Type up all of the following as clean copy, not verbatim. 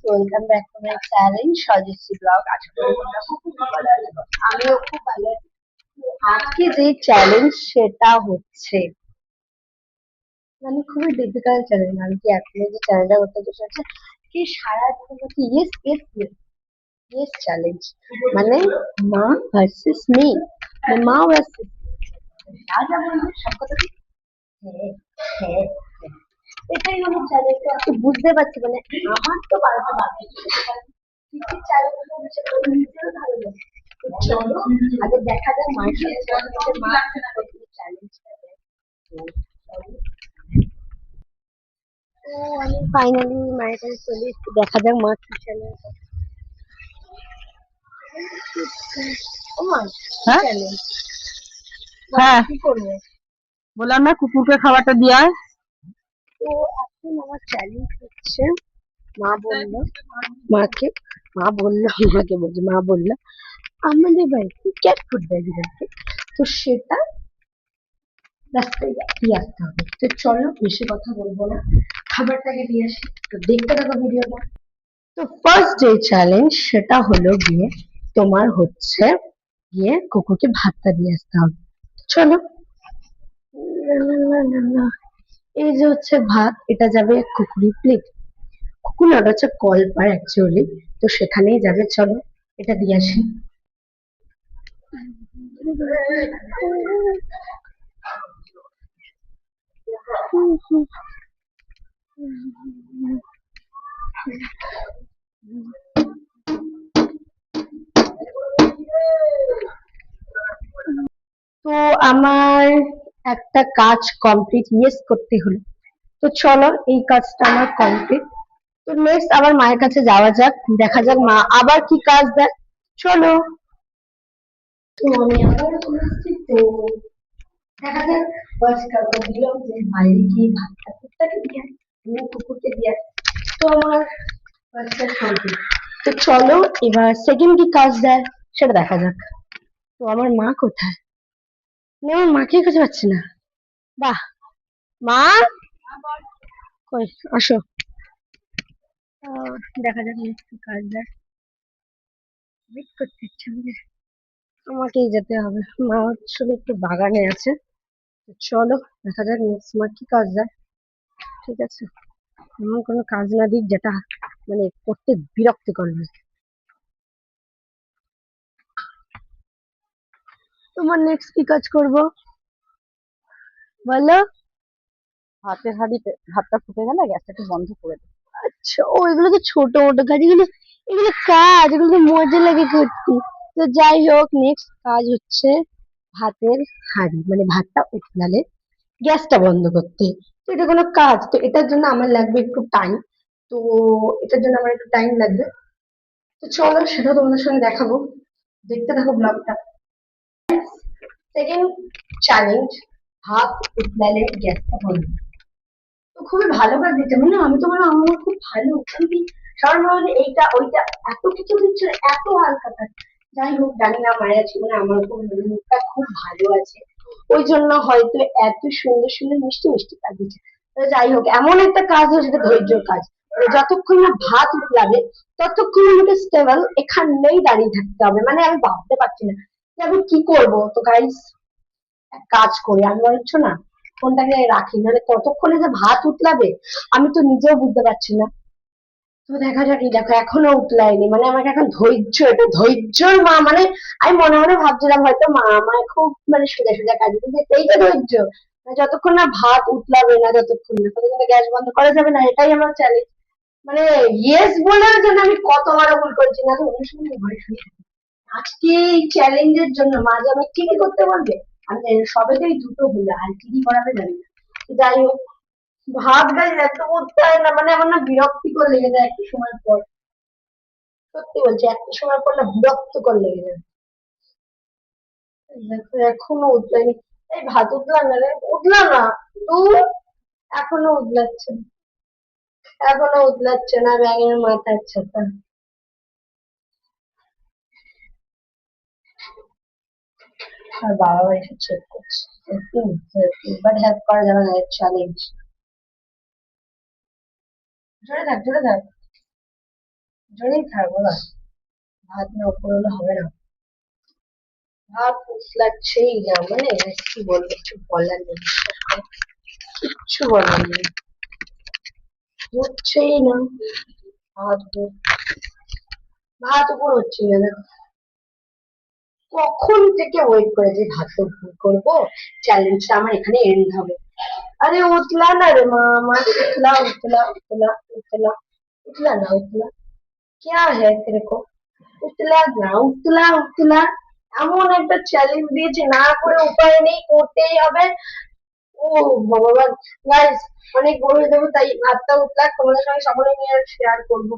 Welcome back to my channel Sajaswi blog. আশা করি তোমরা খুব ভালো আছো। আমিও খুব ভালো আছি। আজকে যে চ্যালেঞ্জ সেটা হচ্ছে মানে খুবই ডিফিকাল্ট চ্যালেঞ্জ। আমি কি এখনো যে চ্যালেঞ্জটা করতে চাচ্ছি কি সারা জীবন কি ইয়েস ইয়েস ইয়েস চ্যালেঞ্জ মানে মা ভার্সেস মি, মা ভার্সেস যা যা বলবে সব কথা কি হ্যাঁ হ্যাঁ হ্যাঁ। এটাই হলো চ্যালেঞ্জ। তো বুঝতে পারছি মানে আমার তো বাড়াতে বাকি কি কি চ্যালেঞ্জ হবে সেটা তো নিজেরও ধারণা নেই। তো চলো আগে দেখা যাক মায়ের সাথে মা চ্যালেঞ্জটা দেয়। তো চলো। তো আমি ফাইনালি মায়ের কাছে চলে এসেছি, দেখা যাক মা কি চ্যালেঞ্জ। ও মা হ্যাঁ চ্যালেঞ্জ হ্যাঁ কি করবো? বললাম না কুকুরকে খাবারটা দিয়ে আয়। তো এখন আমার চ্যালেঞ্জ হচ্ছে মা বললো মাকে মাকে বলছে মা বললো আমাদের বাড়িতে ক্যাট ফুড দেয় দিদাকে, তো সেটা রাস্তায় দিয়ে আসতে হবে। তো চলো বেশি কথা বলবো না, খাবারটাকে দিয়ে আসি। তো দেখতে থাকো ভিডিওটা। তো ফার্স্ট যে চ্যালেঞ্জ সেটা হলো গিয়ে তোমার হচ্ছে গিয়ে কুকুরকে ভাতটা দিয়ে আসতে হবে। চলো। না, না, না, না, না। এই যে হচ্ছে ভাত, এটা যাবে কুকুরের প্লেট। কুকুর না, ওটা হচ্ছে কলপার অ্যাকচুয়ালি। তো সেখানেই যাবে, চলো এটা দিয়ে আসি। তো আমার একটা কাজ কমপ্লিট ইয়েস করতে হলো। তো চলো এই কাজটা আমার কমপ্লিট। তো নেক্সট আবার মায়ের কাছে যাওয়া যাক, দেখা যাক মা আবার কি কাজ দেয়। চলো। তো আমি আবার চলে এসেছি। তো দেখা যাক ফার্স্ট কাজটা দিলাম যে বাইরে গিয়ে ভাতটা কুকুরটাকে দিয়ে আয়, আমি কুকুরকে দিয়ে আয়। তো আমার ফার্স্ট কাজ কমপ্লিট। তো চলো এবার সেকেন্ড কি কাজ দেয় সেটা দেখা যাক। তো আমার মা কোথায়? আমি আমার মাকে খুঁজে পাচ্ছি না। বাহ, মা কই, আসো। দেখা যাক নেক্সট কি কাজ দেয়। ওয়েট করতে ইচ্ছে আমাকে, আমাকেই যেতে হবে। মা আসলে একটু বাগানে আছে। তো চলো দেখা যাক নেক্সট মা কি কাজ দেয়। ঠিক আছে, এমন কোনো কাজ না দিক যেটা মানে করতে বিরক্ত করবে। তোমার নেক্সট কি কাজ করব বলো? ভাতের হাঁড়িতে ভাতটা ফুটে গেলে গ্যাসটা একটু বন্ধ করে দে। আচ্ছা, ও এগুলো তো ছোট মোটো কাজ, এগুলো এগুলো কাজ, এগুলো তো মজা লাগে করতে। তো যাই হোক নেক্সট কাজ হচ্ছে ভাতের হাঁড়ি মানে ভাতটা উঠলালে গ্যাসটা বন্ধ করতে। তো এটা কোনো কাজ? তো এটার জন্য আমার লাগবে একটু টাইম। তো এটার জন্য আমার একটু টাইম লাগবে। তো চলো সেটা তোমাদের সঙ্গে দেখাবো, দেখতে থাকো ব্লগটা। সেকেন্ড চ্যালেঞ্জ, ভাত উঠলালে গ্যাসটা বন্ধ। তো খুবই ভালো কাজ দিচ্ছে, মানে আমি তো বললাম আমার খুব ভালো কিন্তু সবার মনে হয় যে এইটা ওইটা এত কিছু দিচ্ছে না, এত হালকা কাজ। যাই হোক জানি না মায়ের আছে মানে আমার উপর মুখটা খুব ভালো আছে, ওই জন্য হয়তো এত সুন্দর সুন্দর মিষ্টি মিষ্টি কাজ দিচ্ছে। তো যাই হোক এমন একটা কাজ হয় যেটা ধৈর্যের কাজ। মানে যতক্ষণ না ভাত উঠলাবে ততক্ষণ আমাকে স্টেবল এখানেই দাঁড়িয়ে থাকতে হবে, মানে আমি ভাবতে পারছি না যে আমি কি করবো। তো গাইস এক কাজ করি, আমি বলছ না ফোনটাকে রাখি, নাহলে কতক্ষণে যে ভাত উতলাবে আমি তো নিজেও বুঝতে পারছি না। তো দেখা যাক, এই দেখো এখনো উতলায়নি, মানে আমাকে এখন ধৈর্য, এটা ধৈর্যর মা মানে আমি মনে মনে ভাবছিলাম হয়তো মা আমায় খুব মানে সোজা সোজা কাজ, কিন্তু এইটা ধৈর্য। মানে যতক্ষণ না ভাত উতলাবে না, যতক্ষণ না ততক্ষণ গ্যাস বন্ধ করা যাবে না, এটাই আমার চ্যালেঞ্জ। মানে ইয়েস বলেও যেন আমি কত বড় ভুল করছি না, তো অন্য সময় ভয় শুনি আজকে এই চ্যালেঞ্জের জন্য মা যে আমাকে কি কি করতে বলবে আমি জানি না, সবেতেই দুটো হলো আর কি কি করাবে জানি না। যাই হোক, ভাত গাড়ি এত করতে হয় না, মানে আমার না বিরক্তিকর লেগে যায় একটা সময় পর। সত্যি বলছি একটা সময় পর না বিরক্তকর লেগে যায়। দেখো এখনো উঠলানি, এই ভাত উঠলাম না রে, উঠলাম না। দূর, এখনো উঠলাচ্ছে না, এখনো উঠলাচ্ছে না ব্যাঙের মাথার ছাতা। আর বাবা এসে চেক করছে, এবার হেল্প করা যাবে না, চ্যালেঞ্জ। জোরে থাক, জোরে থাক, জোরেই থাক বাবা। ভাত না উপর হলে হবে না। ভাত ফুসলাচ্ছেই না, মানে কি বলবো, কিছু বলার নেই, বিশ্বাস করো। কিচ্ছু বলার নেই, হচ্ছেই না। ভাত ভাত উপর হচ্ছে না, দেখো। কখন থেকে ওয়েট করেছি ভাত উপর করবো, চ্যালেঞ্জটা আমার এখানে এন্ড হবে। अरे उतला ना रे मामा, उतला उतला उतला उतला, उतला ना उतला। क्या है तेरे को, উতলা না, উতলা উতলা। এমন একটা চ্যালেঞ্জ দিয়েছে, না করে উপায় নেই, করতেই হবে। ও ভগবান। গাইস, অনেক বড় হয়ে যাবো, তাই ভাতটা উতলাক, তোমাদের সঙ্গে সকলে নিয়ে শেয়ার করবো।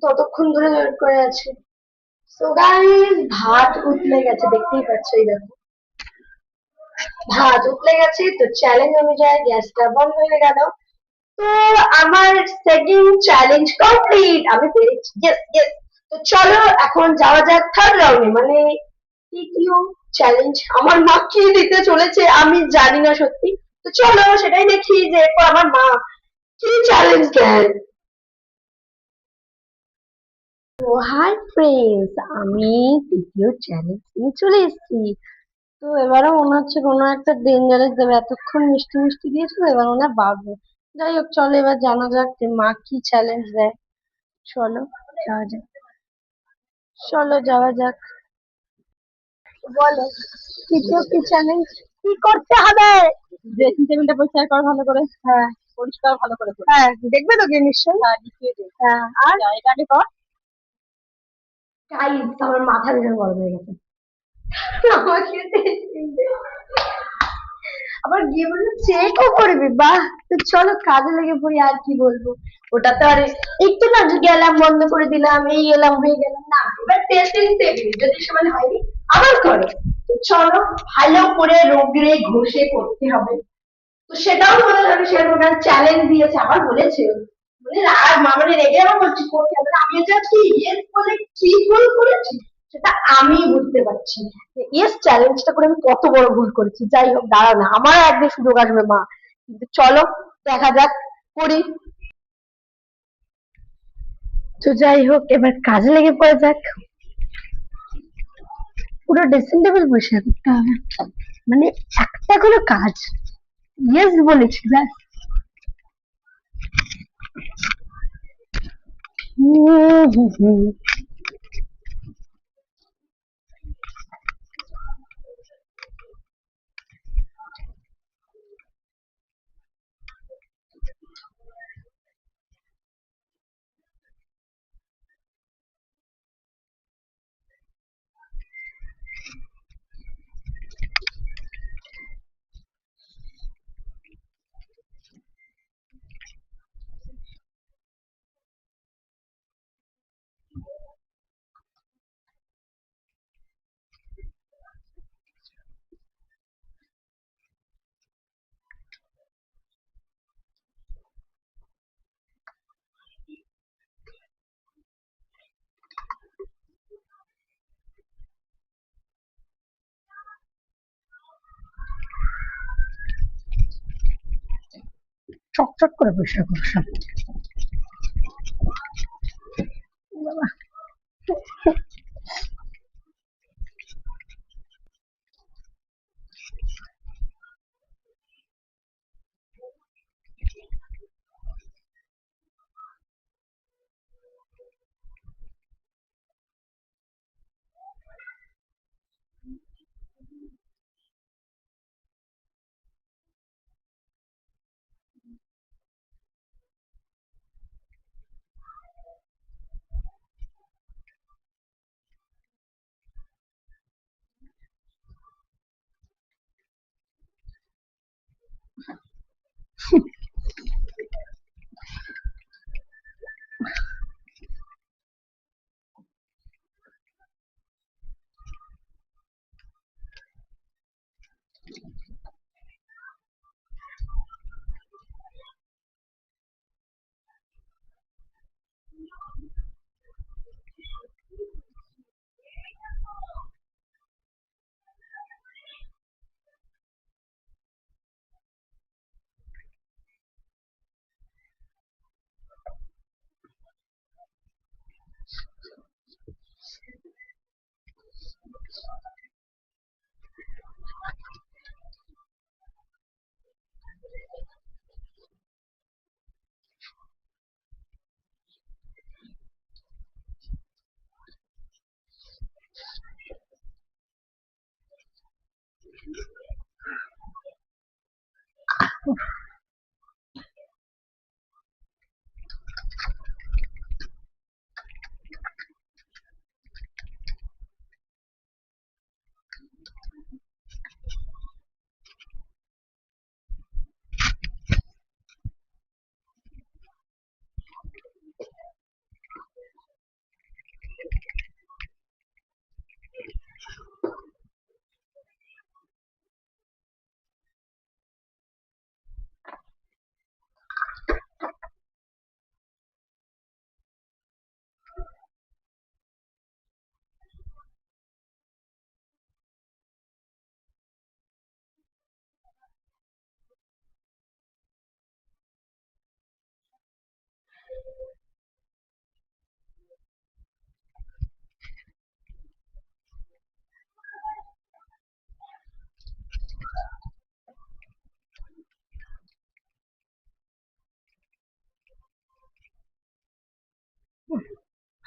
ততক্ষণ ধরে ওয়েট করে আছি। তো গাইস, ভাত উতলে গেছে, দেখতেই পাচ্ছ, এই দেখো। ভাত উতলে গেছে, তো চ্যালেঞ্জ অনুযায়ী গ্যাসটা বন্ধ হয়ে গেল। তো আমার সেকেন্ড চ্যালেঞ্জ কমপ্লিট, আমি পেরেছি, ইয়েস ইয়েস। তো চলো এখন যাওয়া যাক থার্ড রাউন্ডে, মানে তৃতীয় চ্যালেঞ্জ। আমার মা কি দিতে চলেছে আমি জানি না সত্যি। তো চলো সেটাই দেখি যে এরপর আমার মা কি চ্যালেঞ্জ দেয়। তো হাই ফ্রেন্ডস, আমি তৃতীয় চ্যালেঞ্জ নিয়ে চলে এসেছি। তো এবারও মনে হচ্ছে কোনো একটা ডেঞ্জারাস দেবে, এতক্ষণ মিষ্টি মিষ্টি দিয়েছিল, এবার মনে হয় বাড়বে। যাই হোক, চলো এবার জানা যাক যে মা কি চ্যালেঞ্জ দেয়। চলো যাওয়া যাক, চলো যাওয়া যাক। বলো, তৃতীয় কি চ্যালেঞ্জ, কি করতে হবে? ড্রেসিং টেবিলটা পরিষ্কার কর ভালো করে। হ্যাঁ, পরিষ্কার ভালো করে কর। হ্যাঁ, দেখবে তো কি নিশ্চয়ই। হ্যাঁ, নিশ্চয়ই দেখ। হ্যাঁ, আর যা, এটা আগে কর। গাইস, আমার মাথা ভীষণ গরম হয়ে গেছে। আমাকে আবার গিয়ে বলে চেকও করবি, বাহ। তো চলো কাজে লেগে পড়ি, আর কি বলবো। ওটা তো আর একটু না যে গেলাম বন্ধ করে দিলাম, এই এলাম হয়ে গেলাম, না, এবার টেস্টিং টেবিল যদি সমান হয়নি আবার করো। তো চলো, ভালো করে রোগড়ে ঘষে করতে হবে। তো সেটাও তোমাদের আমি শেয়ার করবো, চ্যালেঞ্জ দিয়েছে, আবার বলেছে, মানে আর মা মানে রেগে আমার বলছি করতে হবে, আমি যে আজকে ইয়েস বলে কি ভুল করেছি সেটা আমি বুঝতে পারছি। ইয়েস চ্যালেঞ্জটা করে আমি কত বড় ভুল করেছি। যাই হোক, দাঁড়াও না, আমার একদিন সুযোগ আসবে মা। কিন্তু চলো দেখা যাক, করি। তো যাই হোক, এবার কাজে লেগে পড়া যাক। পুরো ড্রেসিং টেবিল পরিষ্কার করতে হবে, মানে একটা কোনো কাজ। ইয়েস বলেছি, ব্যাস। হুম হুম হুম। চকচক করে পরিষ্কার করো সব। বাবা,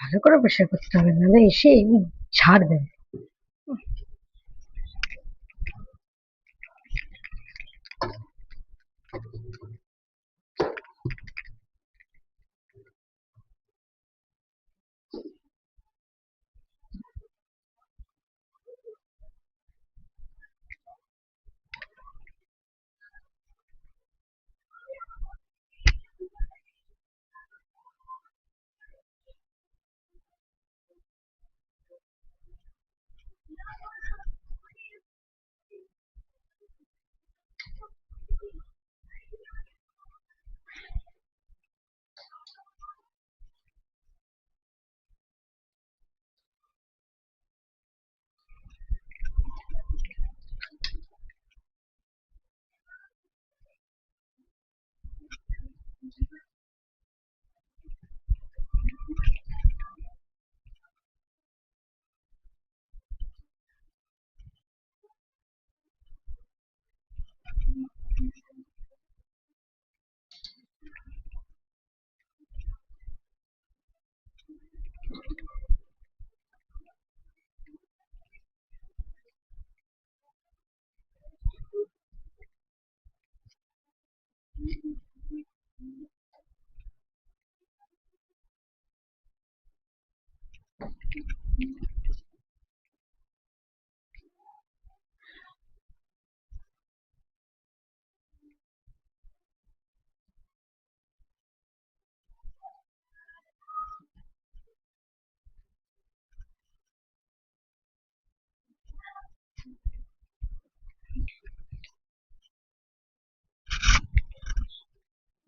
ভালো করে পরিষ্কার করতে হবে, নাহলে এসে ঝাড় দেবে।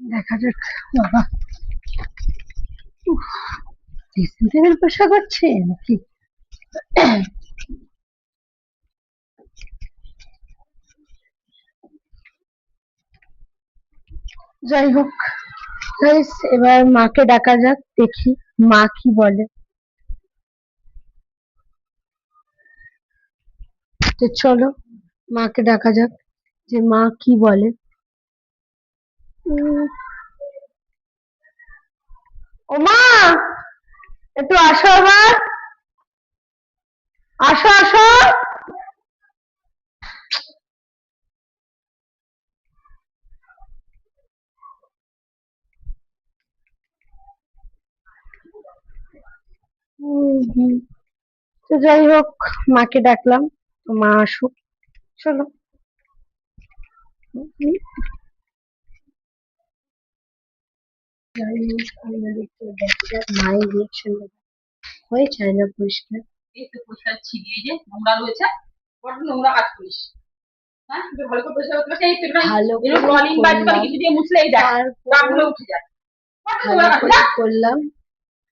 দেখা যাক। বাবা, ড্রেসিং টেবিল পরিষ্কার করছে নাকি? যাই হোক, গাইস, এবার মাকে ডাকা যাক, দেখি মা কি বলে। তো চলো মাকে ডাকা যাক, যে মা কি বলে। উম, ও মা, একটু আসো আবার, আসো আসো। হুম। তো যাই হোক, মাকে ডাকলাম, তো মা আসুক, চলো। হুম, যাই হোক, আমাদের একটু দেখা যাক মায়ের রিয়েকশন হয়েছে না পরিষ্কার। এই তো পরিষ্কার ছিড়িয়ে যে নোংরা রয়েছে, বড্ড নোংরা কাজ করিস। হ্যাঁ, তুই ভালো করে পরিষ্কার করতে পারছিস? এই তুই ভালো এরকম করে ট্রলিং বা একটুখানি করলাম, কিছু দিয়ে মুছলে এই দেখ দাগগুলো তারপরেও উঠে যায়। বড্ড ভালো নোংরা কাজ করে করলাম,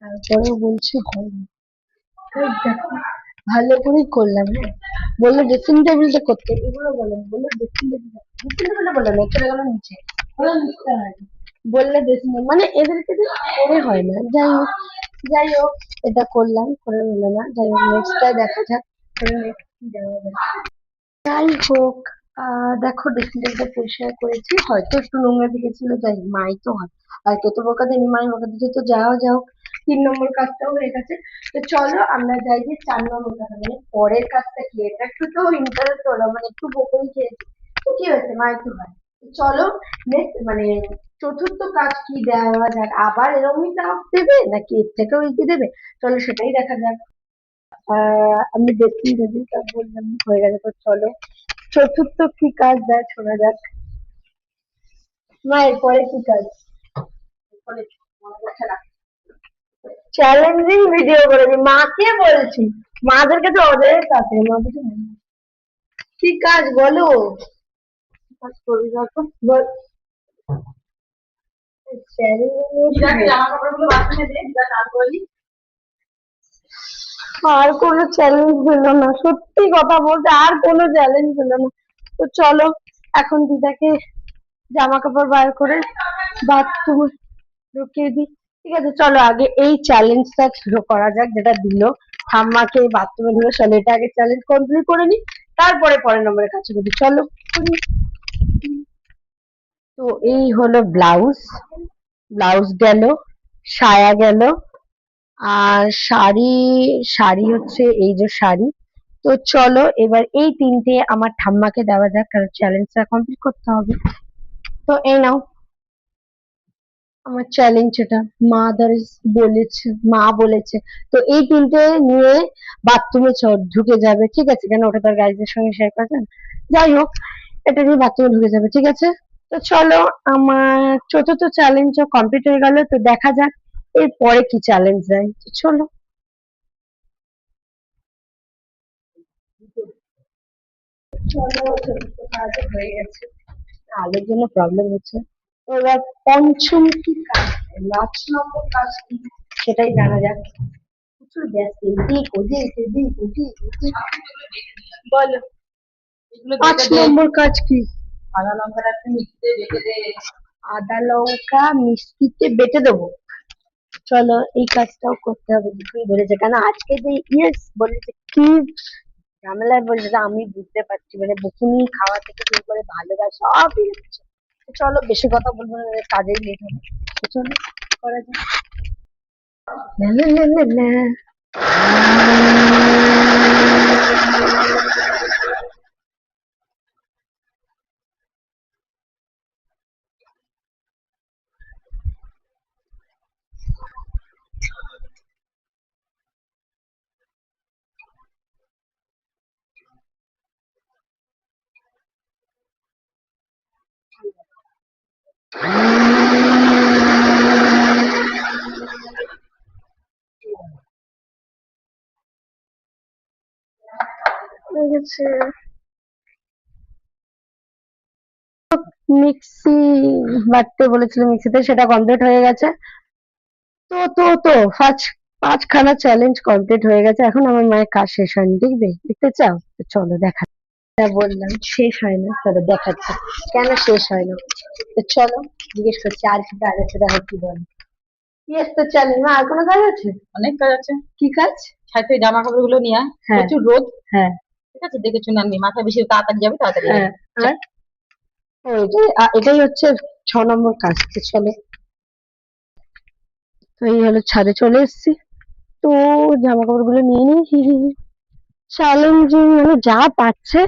তারপরেও বলছে হয়নি। এই দেখো, ভালো করেই করলাম। হ্যাঁ, বললো ড্রেসিং টেবিলটা করতে, এগুলো বললাম, বললো ড্রেসিং টেবিলটা বললাম না, চলে গেল নিচে, বললো নিচে হয়নি, বললে ড্রেসিং টেবিল মানে এদেরকে দিয়ে করে হয় না। যাই হোক, যাই হোক, এটা করলাম, করে হলো না। যাই হোক, নেক্সটটা দেখা যাক, করে নেক্সট কি দেওয়া যায়। যাই হোক, দেখো ড্রেসিং টেবিলটা পরিষ্কার করেছি, হয়তো একটু নোংরা দিকেছিল, যাই হোক, মাই তো হয়, আর কেউ তো বকা দেয়নি, মাই বকা দিচ্ছে, তো যাও যাও, 3 নম্বর কাজটাও হয়ে গেছে। তো চলো আমরা যাই যে 4 নম্বর কাজটা, মানে পরের কাজটা কি, এটা একটু তো ইন্টারেস্ট হলো, মানে একটু বকুনি খেয়েছি, তো কি হয়েছে, মাই তো হয়। তো চলো নেক্সট মানে চতুর্থ কাজ কি দেওয়া যাক, আবার এরকমই টাফ দেবে নাকি এর থেকেও ইজি দেবে, চলো সেটাই দেখা যাক। আমি দেখি যদি তা বললাম হয়ে গেছে, তো চলো চতুর্থ কি কাজ দেয় শোনা যাক। মা এরপরে কি কাজ? বলে, মনে করছে না। চ্যালেঞ্জিং ভিডিও করেছি, মাকে বলছি, মাদের কাছে অজয়ের কাছে মা কিছু বলে না। কি কাজ বলো? কাজ করবি যখন বল। দিদাকে চ্যালেঞ্জিং জামা কাপড়গুলো বাথরুমে দিয়ে দিদা চান করে নি। আর কোনো চ্যালেঞ্জ পেলো না, সত্যি কথা বলতে আর কোনো চ্যালেঞ্জ পেলো না। তো চলো এখন দিদাকে জামা কাপড় বার করে বাথরুমে ঢুকিয়ে দিই। ঠিক আছে চলো আগে এই চ্যালেঞ্জটা শুরু করা যাক যেটা দিলো ঠাম্মাকে বাথরুমে ঢুকে, চলো এটা আগে চ্যালেঞ্জ কমপ্লিট করে নি, তারপরে পরের নম্বরের কাছে করি, চলো করি। তো এই হলো ব্লাউজ, ব্লাউজ গেল, সায়া গেল, আর শাড়ি, শাড়ি হচ্ছে এই যে শাড়ি। তো চলো এবার এই তিনটে আমার ঠাম্মাকে দেওয়া যাক, কারণ চ্যালেঞ্জটা কমপ্লিট করতে হবে। তো এই নাও আমার চ্যালেঞ্জ, এটা মা ধরে বলেছে, মা বলেছে। তো এই তিনটে নিয়ে বাথরুমে ঢুকে যাবে, ঠিক আছে, কেন ওটা তার গাইজের সঙ্গে শেয়ার করেছেন, যাই হোক এটা নিয়ে বাথরুমে ঢুকে যাবে, ঠিক আছে। তো চলো আমার চতুর্থ চ্যালেঞ্জও কমপ্লিট হয়ে গেল, তো দেখা যাক এর পরে কি চ্যালেঞ্জ দেয়, তো চলো। চলো চতুর্থ কাজ হয়ে গেছে, আলোর জন্য প্রবলেম হচ্ছে। তো এবার পঞ্চম কি কাজ, 5 নম্বর কাজ কি সেটাই জানা যাক। প্রচুর ব্যস্ত, এদিক ওদিক এদিক ওদিক এদিক। বলো এগুলো পাঁচ বেটে দে। নম্বর কাজ কি? আদা লঙ্কাটা একটু মিক্সিতে বেটে দে। আদা লঙ্কা মিক্সিতে বেটে দেবো, চলো এই কাজটাও করতে হবে, দুটোই বলেছে, কেন আজকে যে ইয়েস বলেছে কি ঝামেলায় বলেছে যে আমি বুঝতে পারছি, মানে বকুনি খাওয়া থেকে শুরু করে ভালোবাসা সবই হচ্ছে। তো চলো বেশি কথা বলবো না, কাজেই লেট হবে, তো চলো করা যাক। লা লা লা লা লা। হয়ে গেছে, মিক্সি বাটতে বলেছিল মিক্সিতে, সেটা কমপ্লিট হয়ে গেছে। তো পাঁচখানা চ্যালেঞ্জ কমপ্লিট হয়ে গেছে, এখন আমার মায়ের কাজ শেষ হয়নি, দেখবে দেখতে চাও, তো চলো দেখা। বললাম শেষ হয় না, চলো দেখাচ্ছি কেন শেষ হয় না, তো চলো জিজ্ঞেস করছি আর কি কাজ আছে, দেখো কি বলে। ইয়েস তো চ্যালেঞ্জ, মা আর কোনো কাজ আছে? অনেক কাজ আছে। কি কাজ? সাথে জামা কাপড়গুলো নিয়ে আয়। হ্যাঁ প্রচুর রোদ। হ্যাঁ ঠিক আছে, দেখে শুনে আনবি, মাথা বেশি তাড়াতাড়ি যাবে, তাড়াতাড়ি হ্যাঁ। আসবি। আর এটাই হচ্ছে 6 নম্বর কাজ, তো চলো। তো এই হলো ছাদে চলে এসেছি, তো জামা কাপড় গুলো নিয়ে নিই, চ্যালেঞ্জিং মানে যা পাচ্ছে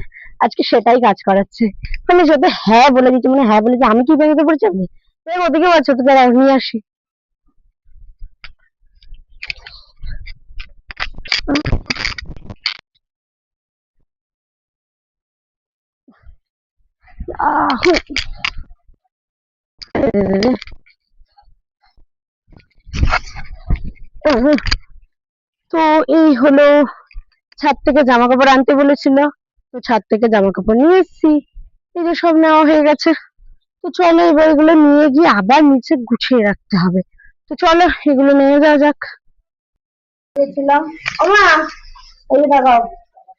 আজকে সেটাই কাজ করাচ্ছে, মানে যত হ্যাঁ বলে দিচ্ছে, মানে হ্যাঁ বলেছে আমি কি বেরোতে পড়েছি আপনি, ওদিকে পাচ্ছ তো তারা নিয়ে আসি। আহ, তো এই হলো, ছাদ থেকে জামা কাপড় আনতে বলেছিল, তো ছাদ থেকে জামা কাপড় নিয়ে এসেছি, এই যে সব নেওয়া হয়ে গেছে। তো চলো এবার এগুলো নিয়ে গিয়ে আবার নিচে গুছিয়ে রাখতে হবে, তো চলো এগুলো নিয়ে যাওয়া যাক। গেছিলাম ওমা, এই দেখাও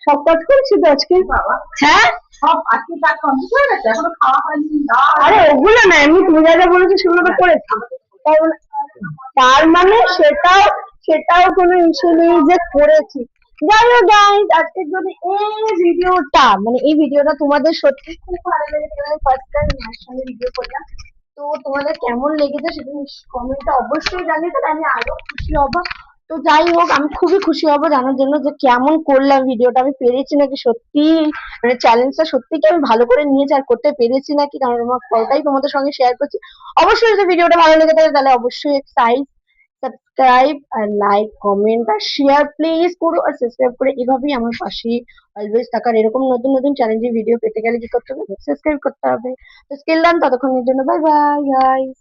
সব কাজ করেছি তো আজকে। বাবা, হ্যাঁ সব আজকে কাজ কমপ্লিট হয়ে গেছে, এখনো খাওয়া হয়নি। আরে ওগুলো না, এমনি তুমি যা যা বলেছো সেগুলো তো করেছি, তার মানে সেটাও সেটাও কোনো ইস্যু নেই যে করেছি। যাই হোক গাইস, আজকের যদি এই ভিডিওটা মানে এই ভিডিওটা তোমাদের সত্যি খুব ভালো লেগেছে, আমি ফার্স্ট টাইম মায়ের সঙ্গে ভিডিও করলাম, তো তোমাদের কেমন লেগেছে সেটা কমেন্টে অবশ্যই জানিয়ে, তাহলে আমি আরো খুশি হব। তো যাই হোক, আমি খুবই খুশি হব জানার জন্য যে কেমন করলাম ভিডিওটা, আমি পেরেছি নাকি সত্যি, মানে চ্যালেঞ্জটা সত্যি কি আমি ভালো করে নিয়েছি আর করতে পেরেছি নাকি, কারণ আমার ফলটাই তোমাদের সঙ্গে শেয়ার করছি। অবশ্যই যদি ভিডিওটা ভালো লেগে থাকে তাহলে অবশ্যই সাবস্ক্রাইব আর লাইক কমেন্ট আর শেয়ার প্লিজ করো, আর সাবস্ক্রাইব করে এভাবেই আমার পাশে অলওয়েজ থাকার। এরকম নতুন নতুন চ্যালেঞ্জিং ভিডিও পেতে গেলে কি করতে হবে, সাবস্ক্রাইব করতে হবে। তো স্কিল ডান, ততক্ষণের জন্য বাই বাই গাইস।